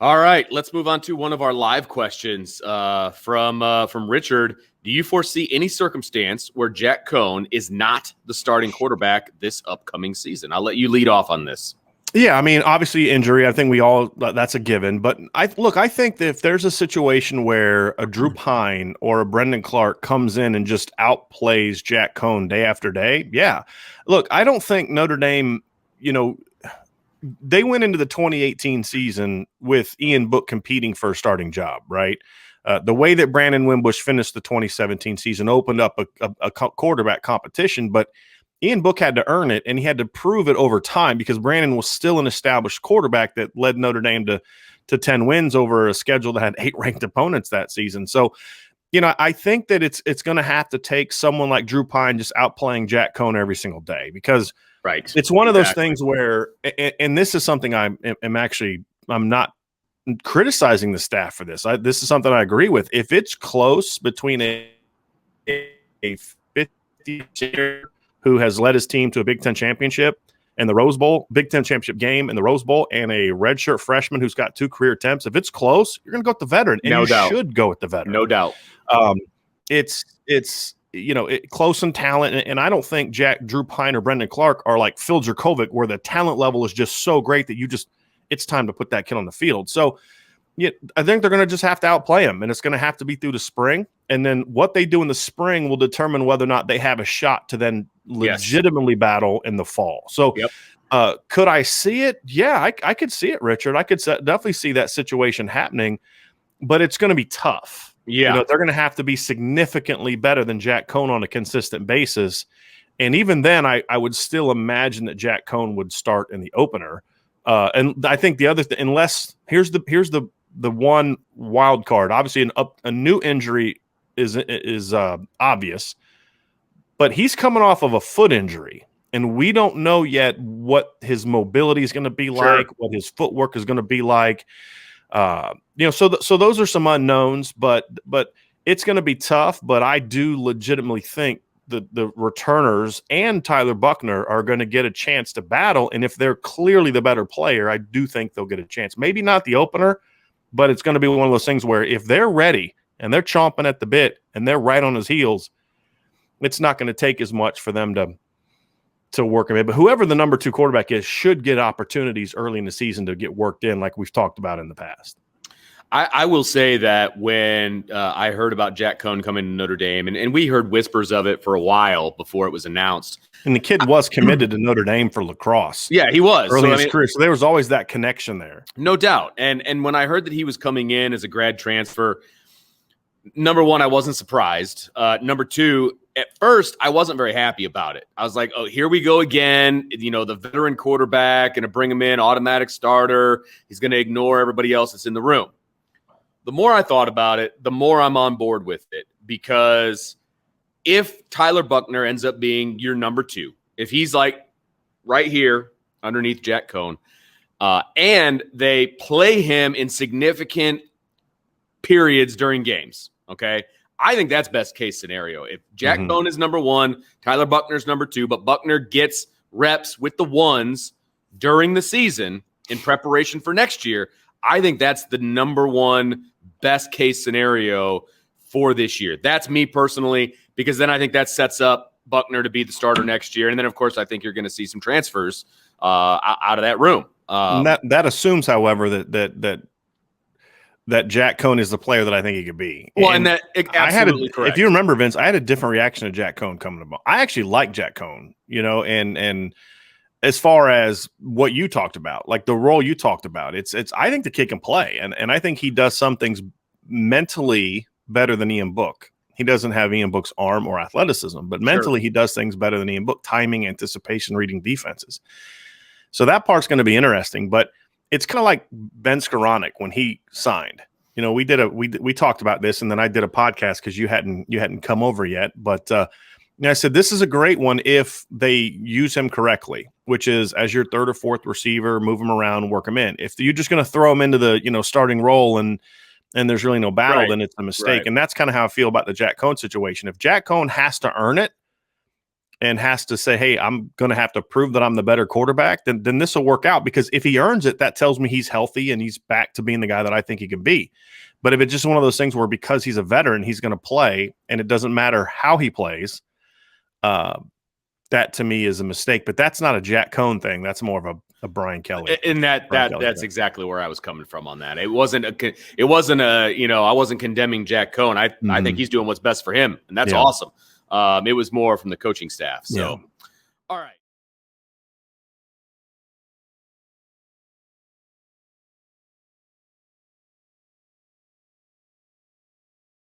All right, let's move on to one of our live questions from Richard. Do you foresee any circumstance where Jack Coan is not the starting quarterback this upcoming season? I'll let you lead off on this. Yeah, I mean, obviously injury, I think that's a given. But I think that if there's a situation where a Drew Pine or a Brendan Clark comes in and just outplays Jack Coan day after day, yeah. Look, I don't think Notre Dame, they went into the 2018 season with Ian Book competing for a starting job, right? The way that Brandon Wimbush finished the 2017 season opened up a quarterback competition, but Ian Book had to earn it, and he had to prove it over time because Brandon was still an established quarterback that led Notre Dame to 10 wins over a schedule that had 8 ranked opponents that season. So, I think that it's going to have to take someone like Drew Pine just outplaying Jack Coan every single day because it's one of those things where, and this is something I'm not criticizing the staff for this. This is something I agree with. If it's close between a 50 who has led his team to a Big Ten championship and the Rose Bowl, Big Ten championship game and the Rose Bowl, and a redshirt freshman who's got 2 career attempts, if it's close, you're going to go with the veteran, and should go with the veteran. No doubt. It's close in talent, and I don't think Drew Pine or Brendan Clark are like Phil Jerkovic, where the talent level is just so great that it's time to put that kid on the field. So yeah, I think they're going to just have to outplay him, and it's going to have to be through the spring. And then what they do in the spring will determine whether or not they have a shot to then legitimately battle in the fall. So could I see it? Yeah, I could see it, Richard. I could definitely see that situation happening, but it's going to be tough. Yeah. They're going to have to be significantly better than Jack Coan on a consistent basis. And even then, I would still imagine that Jack Coan would start in the opener. And I think the other thing, unless here's the one wild card. Obviously, a new injury is obvious, but he's coming off of a foot injury, and we don't know yet what his mobility is going to be like, what his footwork is going to be like. So those are some unknowns, but it's going to be tough. But I do legitimately think the returners and Tyler Buckner are going to get a chance to battle, and if they're clearly the better player, I do think they'll get a chance. Maybe not the opener, but it's going to be one of those things where if they're ready and they're chomping at the bit and they're right on his heels, it's not going to take as much for them to work him in. But whoever the number 2 quarterback is should get opportunities early in the season to get worked in, like we've talked about in the past. I will say that when I heard about Jack Coan coming to Notre Dame, and we heard whispers of it for a while before it was announced. And the kid was committed to Notre Dame for lacrosse. Yeah, he was. Early in his career. So there was always that connection there. No doubt. And when I heard that he was coming in as a grad transfer, number one, I wasn't surprised. Number two, at first, I wasn't very happy about it. I was like, oh, here we go again. The veteran quarterback, going to bring him in, automatic starter. He's going to ignore everybody else that's in the room. The more I thought about it, the more I'm on board with it, because if Tyler Buckner ends up being your number 2, if he's like right here underneath Jack Coan, and they play him in significant periods during games, okay, I think that's best case scenario. If Jack Coan is number 1, Tyler Buckner's number 2, but Buckner gets reps with the ones during the season in preparation for next year, I think that's the number 1 best case scenario for this year. That's me personally, because then I think that sets up Buckner to be the starter next year. And then, of course, I think you're going to see some transfers out of that room. That assumes, however, that Jack Coan is the player that I think he could be. Well, and that absolutely correct. If you remember, Vince, I had a different reaction to Jack Coan coming to ball. I actually like Jack Coan, and as far as what you talked about, like the role you talked about, I think the kid can play, and I think he does some things mentally better than Ian Book. He doesn't have Ian Book's arm or athleticism, but mentally he does things better than Ian Book, timing, anticipation, reading defenses. So that part's going to be interesting, but it's kind of like Ben Skoranek when he signed. We talked about this, and then I did a podcast because you hadn't come over yet, but I said this is a great one if they use him correctly, which is as your 3rd or 4th receiver, move him around, work him in. If you're just going to throw him into the starting role and there's really no battle, then it's a mistake. Right. And that's kind of how I feel about the Jack Coan situation. If Jack Coan has to earn it, and has to say, hey, I'm going to have to prove that I'm the better quarterback, then this will work out, because if he earns it, that tells me he's healthy and he's back to being the guy that I think he can be. But if it's just one of those things where because he's a veteran, he's going to play and it doesn't matter how he plays, that to me is a mistake. But that's not a Jack Coan thing. That's more of a Brian Kelly. And that's exactly where I was coming from on that. It wasn't a, you know, I wasn't condemning Jack Coan. I think he's doing what's best for him, and that's awesome. It was more from the coaching staff. So, all right.